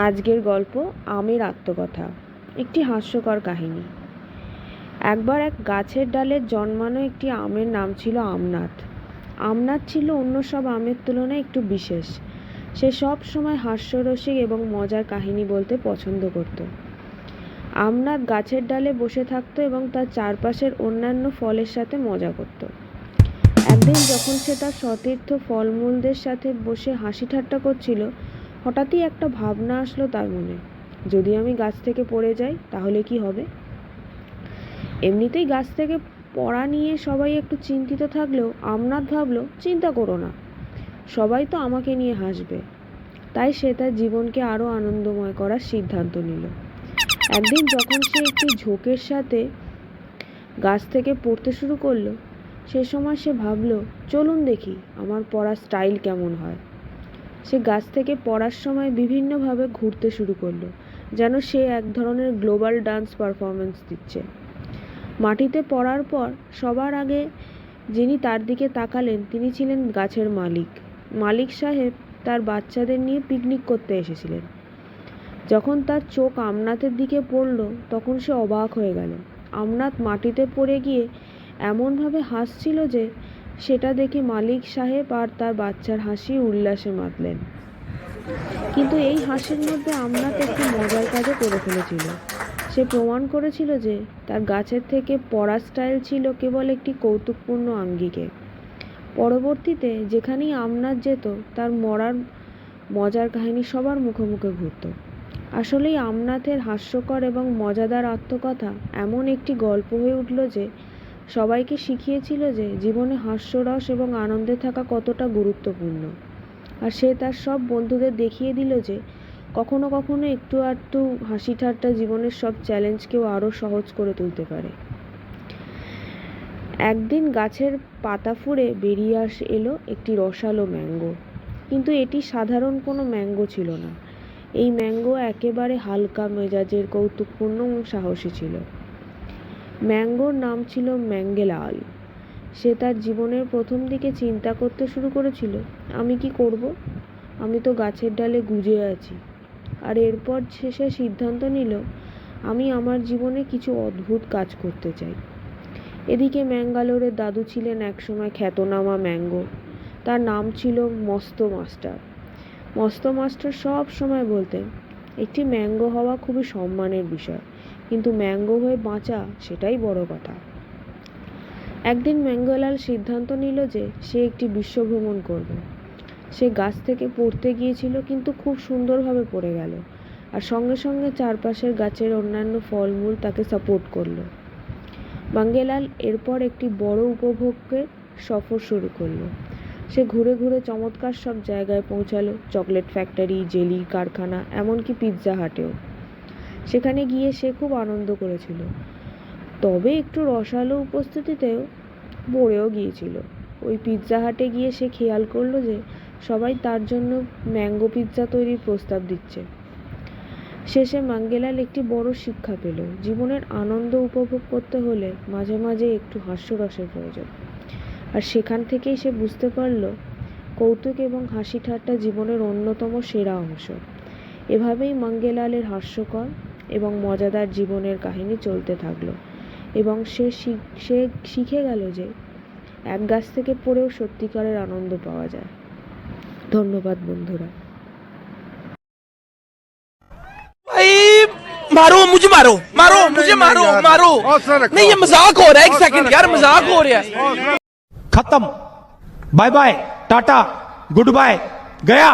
আজকের গল্প আমের আত্মকথা। একটি হাস্যকর কাহিনী। একবার এক গাছের ডালে জন্মানো একটি আমের নাম ছিল আমনাথ। আমনাথ ছিল অন্য সব আমের তুলনায় একটু বিশেষ। সে সব সময় হাস্যরসিক এবং মজার কাহিনী বলতে পছন্দ করত। আমনাথ গাছের ডালে বসে থাকত এবং তার চারপাশের অন্যান্য ফলের সাথে মজা করত। একদিন যখন সে তার সতীর্থ ফলমূলদের সাথে বসে হাসি ঠাট্টা করছিল, হঠাৎই একটা ভাবনা আসলো তার মনে। যদি আমি গাছ থেকে পড়ে যাই তাহলে কি হবে? এমনিতেই গাছ থেকে পড়া নিয়ে সবাই একটু চিন্তিত থাকলেও আমনাথ ভাবলো, চিন্তা করো না, সবাই তো আমাকে নিয়ে হাসবে। তাই সে তার জীবনকে আরও আনন্দময় করার সিদ্ধান্ত নিল। একদিন যখন সে একটি ঝোঁকের সাথে গাছ থেকে পড়তে শুরু করলো, সে সময় সে ভাবলো, চলুন দেখি আমার পড়ার স্টাইল কেমন হয়। সে গাছ থেকে পড়ার সময় বিভিন্নভাবে ঘুরতে শুরু করলো, যেন সে এক ধরনের গ্লোবাল ডান্স পারফরমেন্স দিচ্ছে। মাটিতে পড়ার পর সবার আগে যিনি তার দিকে তাকালেন তিনি ছিলেন গাছের মালিক। মালিক সাহেব তার বাচ্চাদের নিয়ে পিকনিক করতে এসেছিলেন। যখন তার চোখ আমনাথের দিকে পড়ল তখন সে অবাক হয়ে গেল। আমনাথ মাটিতে পড়ে গিয়ে এমনভাবে হাসছিল যে সেটা দেখে মালিক সাহেব আর তার বাচ্চার হাসি উল্লাসে মাতলেন। কিন্তু এই হাসির মধ্যে আমনাথ একটি মজার কাজও করে ফেলেছিল। সে প্রমাণ করেছিল যে তার গাছের থেকে পড়ার স্টাইল ছিল কেবল একটি কৌতুকপূর্ণ আঙ্গিকে। পরবর্তীতে যেখানেই আমনাথ যেত তার মজার কাহিনী সবার মুখে মুখে ঘুরত। আসলেই আমনাথের হাস্যকর এবং মজাদার আত্মকথা এমন একটি গল্প হয়ে উঠল যে সবাইকে শিখিয়েছিল যে জীবনে হাস্যরস এবং আনন্দে থাকা কতটা গুরুত্বপূর্ণ। আর সে তার সব বন্ধুদের দেখিয়ে দিল যে কখনো কখনো একটু আধটু হাসি ঠাট্টা জীবনের সব চ্যালেঞ্জকেও আরও সহজ করে তুলতে পারে। একদিন গাছের পাতা ফুঁড়ে বেরিয়ে এলো একটি রসালো ম্যাঙ্গো। কিন্তু এটি সাধারণ কোনো ম্যাঙ্গো ছিল না। এই ম্যাঙ্গো একেবারে হালকা মেজাজের, কৌতুকপূর্ণ এবং সাহসী ছিল। ম্যাঙ্গোর নাম ছিল ম্যাঙ্গেলাল। সে তার জীবনের প্রথম দিকে চিন্তা করতে শুরু করেছিল, আমি কি করব? আমি তো গাছের ডালে গুজে আছি। আর এরপর সে সিদ্ধান্ত নিল, আমি আমার জীবনে কিছু অদ্ভুত কাজ করতে চাই। এদিকে ম্যাঙ্গালোরের দাদু ছিলেন একসময় খ্যাতনামা ম্যাঙ্গো। তার নাম ছিল মস্ত মাস্টার। মস্ত মাস্টার সব সময় বলতেন, একটি ম্যাঙ্গো হওয়া খুবই সম্মানের বিষয়, কিন্তু ম্যাঙ্গো হয়ে বাঁচা সেটাই বড় কথা। একদিন ম্যাঙ্গোলাল সিদ্ধান্ত নিল যে সে একটি বিশ্বভ্রমণ করবে। সে গাছ থেকে পড়তে গিয়েছিল, কিন্তু খুব সুন্দরভাবে পড়ে গেল, আর সঙ্গে সঙ্গে চারপাশের গাছের অন্যান্য ফলমূল তাকে সাপোর্ট করলো। ম্যাঙ্গেলাল এরপর একটি বড় উপভোগের সফর শুরু করলো। সে ঘুরে ঘুরে চমৎকার সব জায়গায় পৌঁছালো, চকলেট ফ্যাক্টরি, জেলির কারখানা, এমনকি পিৎজা হাটেও। সেখানে গিয়ে সে খুব আনন্দ করেছিল, তবে একটু রসালো উপস্থিতিতেও পড়েও গিয়েছিল। ওই পিৎজা হাটে গিয়ে সে খেয়াল করলো যে সবাই তার জন্য ম্যাঙ্গো পিৎজা তৈরির প্রস্তাব দিচ্ছে। শেষে ম্যাঙ্গেলাল একটি বড় শিক্ষা পেল, জীবনের আনন্দ উপভোগ করতে হলে মাঝে মাঝে একটু হাস্যরসের প্রয়োজন। আর সেখান থেকেই সে বুঝতে পারল কৌতুক এবং হাসি ঠাট্টা জীবনের অন্যতম সেরা অংশ। এভাবেই ম্যাঙ্গেলালের হাস্যকর এবং মজাদার জীবনের কাহিনী চলতে থাকলো এবং সে শিখে গেল যে এক গাছ থেকে পড়েও সত্যিকারের আনন্দ পাওয়া যায়। ধন্যবাদ বন্ধুরা। मारो मुझे, मारो मारो मुझे, मारो मारो। नहीं ये मजाक हो रहा है, एक सेकंड यार, मजाक हो रहा है। खत्म, bye bye, tata, good bye, गया।